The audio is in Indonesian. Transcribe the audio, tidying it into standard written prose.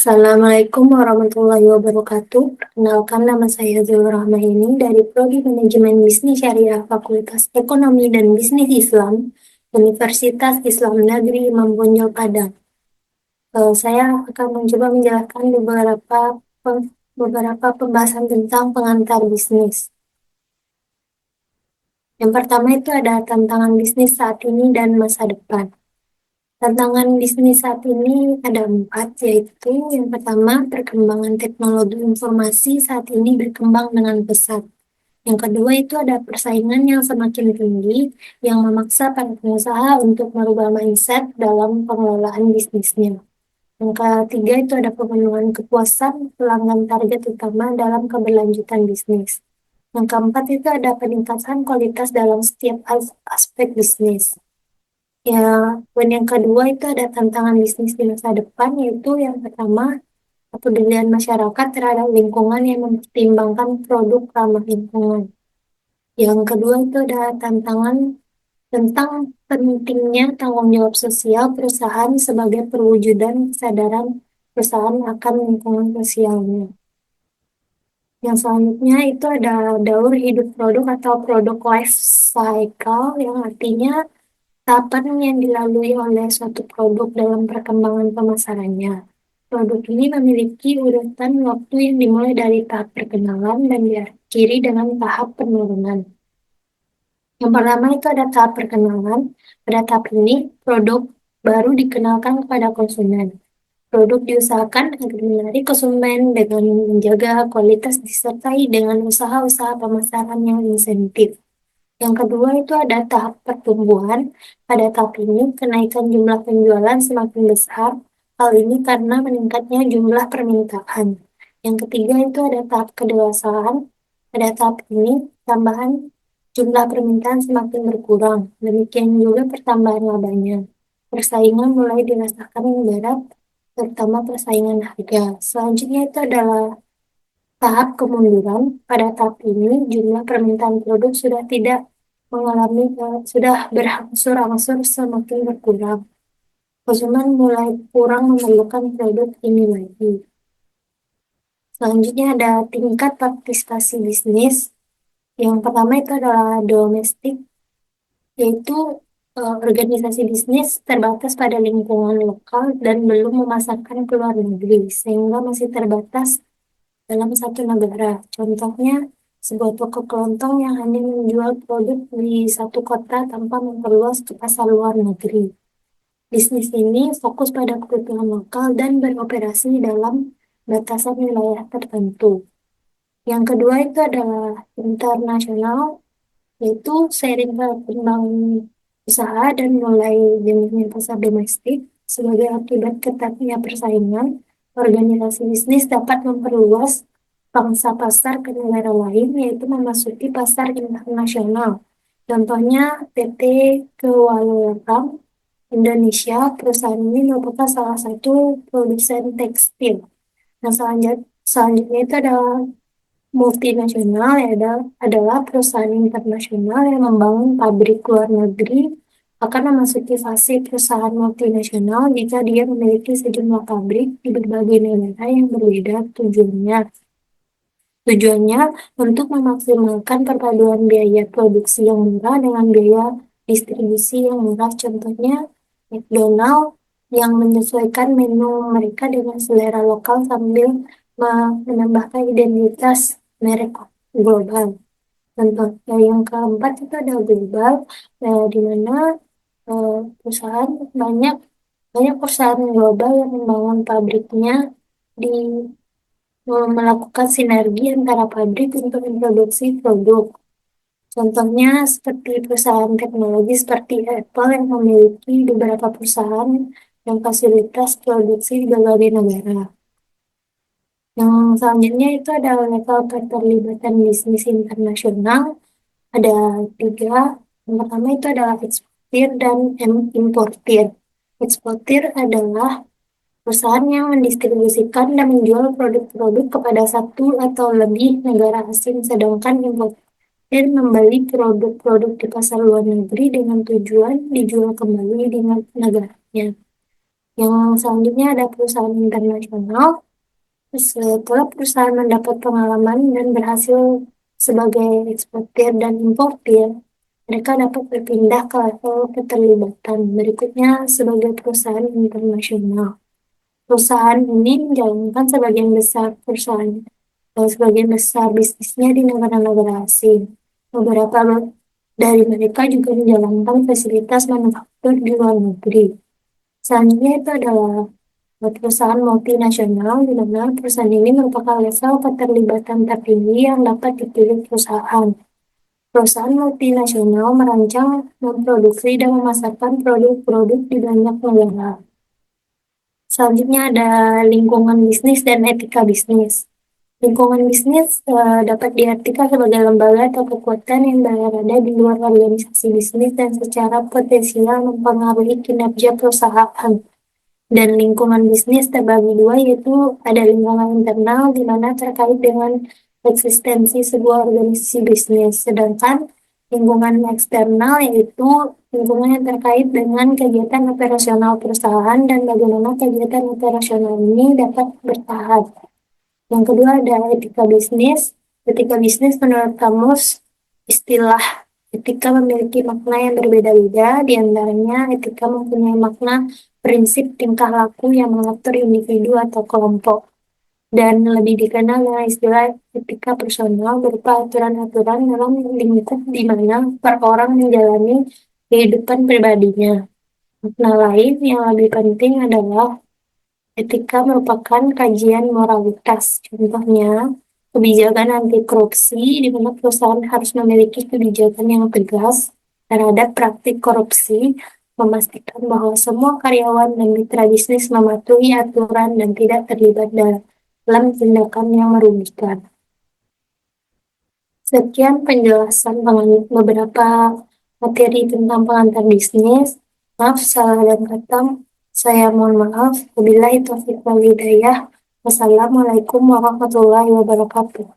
Assalamualaikum warahmatullahi wabarakatuh. Perkenalkan, nama saya Zulur Rahmaini dari Prodi Manajemen Bisnis Syariah Fakultas Ekonomi dan Bisnis Islam Universitas Islam Negeri Imam Bonjol Padang. Saya akan mencoba menjelaskan beberapa pembahasan tentang pengantar bisnis. Yang pertama itu ada tantangan bisnis saat ini dan masa depan. Tantangan bisnis saat ini ada 4, yaitu yang pertama, perkembangan teknologi informasi saat ini berkembang dengan pesat. Yang kedua itu ada persaingan yang semakin tinggi yang memaksa para pengusaha untuk merubah mindset dalam pengelolaan bisnisnya. Yang ketiga itu ada pemenuhan kepuasan pelanggan target utama dalam keberlanjutan bisnis. Yang keempat itu ada peningkatan kualitas dalam setiap aspek bisnis. Ya, poin yang kedua itu ada tantangan bisnis di masa depan, yaitu yang pertama, kepedulian masyarakat terhadap lingkungan yang mempertimbangkan produk ramah lingkungan. Yang kedua itu ada tantangan tentang pentingnya tanggung jawab sosial perusahaan sebagai perwujudan kesadaran perusahaan akan lingkungan sosialnya. Yang selanjutnya itu ada daur hidup produk atau produk life cycle, yang artinya tahapan yang dilalui oleh suatu produk dalam perkembangan pemasarannya. Produk ini memiliki urutan waktu yang dimulai dari tahap perkenalan dan diakhiri dengan tahap penurunan. Yang pertama itu ada tahap perkenalan. Pada tahap ini, produk baru dikenalkan kepada konsumen. Produk diusahakan agar menarik konsumen dengan menjaga kualitas disertai dengan usaha-usaha pemasaran yang insentif. Yang kedua itu ada tahap pertumbuhan. Pada tahap ini, kenaikan jumlah penjualan semakin besar. Hal ini karena meningkatnya jumlah permintaan. Yang ketiga itu ada tahap kedewasaan. Pada tahap ini, tambahan jumlah permintaan semakin berkurang. Demikian juga pertambahan labanya. Persaingan mulai dirasakan berat, terutama persaingan harga. Selanjutnya itu adalah tahap kemunduran. Pada tahap ini, jumlah permintaan produk sudah berangsur-angsur semakin berkurang. Konsumen mulai kurang memerlukan produk ini lagi. Selanjutnya ada tingkat partisipasi bisnis. Yang pertama itu adalah domestik, yaitu organisasi bisnis terbatas pada lingkungan lokal dan belum memasarkan ke luar negeri, sehingga masih terbatas dalam satu negara. Contohnya, sebuah toko kelontong yang hanya menjual produk di satu kota tanpa memperluas ke pasar luar negeri. Bisnis ini fokus pada kebutuhan lokal dan beroperasi dalam batasan wilayah tertentu. Yang kedua itu adalah internasional, yaitu seiring perkembangan usaha dan mulai jenisnya pasar domestik. Sebagai akibat ketatnya persaingan, organisasi bisnis dapat memperluas pangsa pasar ke negara lain, yaitu memasuki pasar internasional. Contohnya PT Kewalram Indonesia. Perusahaan ini merupakan salah satu produsen tekstil. Nah, selanjutnya itu adalah multinasional, ya, adalah perusahaan internasional yang membangun pabrik luar negeri akan memasuki fase perusahaan multinasional jika dia memiliki sejumlah pabrik di berbagai negara yang berbeda tujuannya. Tujuannya untuk memaksimalkan perpaduan biaya produksi yang murah dengan biaya distribusi yang murah. Contohnya, McDonald yang menyesuaikan menu mereka dengan selera lokal sambil menambahkan identitas merek global. Contoh yang keempat itu ada global, di mana perusahaan banyak banyak perusahaan global yang membangun pabriknya di melakukan sinergi antara pabrik untuk memproduksi produk. Contohnya seperti perusahaan teknologi seperti Apple yang memiliki beberapa perusahaan dan fasilitas produksi di berbagai negara. Yang selanjutnya itu ada level keterlibatan bisnis internasional. Ada 3. Yang pertama itu adalah eksportir dan importir. Eksportir adalah perusahaan yang mendistribusikan dan menjual produk-produk kepada satu atau lebih negara asing, sedangkan importir membeli produk-produk di pasar luar negeri dengan tujuan dijual kembali di negaranya. Yang selanjutnya ada perusahaan internasional. Setelah perusahaan mendapat pengalaman dan berhasil sebagai eksportir dan importir, mereka dapat berpindah ke level keterlibatan berikutnya sebagai perusahaan internasional. Perusahaan ini menjalankan sebagian besar bisnisnya di negara-negara asing. Beberapa dari mereka juga menjalankan fasilitas manufaktur di luar negeri. Selanjutnya itu adalah perusahaan multinasional, di mana perusahaan ini merupakan level keterlibatan tertinggi yang dapat dipilih perusahaan. Perusahaan multinasional merancang, memproduksi, dan memasarkan produk-produk di banyak negara. Selanjutnya ada lingkungan bisnis dan etika bisnis. Lingkungan bisnis dapat diartikan sebagai lembaga atau kekuatan yang berada di luar organisasi bisnis dan secara potensial mempengaruhi kinerja perusahaan. Dan lingkungan bisnis terbagi dua, yaitu ada lingkungan internal di mana terkait dengan eksistensi sebuah organisasi bisnis, sedangkan lingkungan eksternal yaitu lingkungan yang terkait dengan kegiatan operasional perusahaan dan bagaimana kegiatan operasional ini dapat bertahan. Yang kedua ada etika bisnis. Etika bisnis menurut kamus, istilah etika memiliki makna yang berbeda-beda, di antaranya etika mempunyai makna prinsip tingkah laku yang mengatur individu atau kelompok, dan lebih dikenal dengan istilah etika personal berupa aturan-aturan dalam lingkup di mana per orang menjalani kehidupan pribadinya. Makna lain yang lebih penting adalah etika merupakan kajian moralitas. Contohnya, kebijakan anti korupsi, di mana perusahaan harus memiliki kebijakan yang tegas terhadap praktik korupsi, memastikan bahwa semua karyawan dan mitra bisnis mematuhi aturan dan tidak terlibat dalam tindakan yang merugikan. Sekian penjelasan beberapa materi tentang pengantar bisnis. Maaf salah dan kata. Saya mohon maaf. Wabillahi taufiq wal hidayah. Wassalamualaikum warahmatullahi wabarakatuh.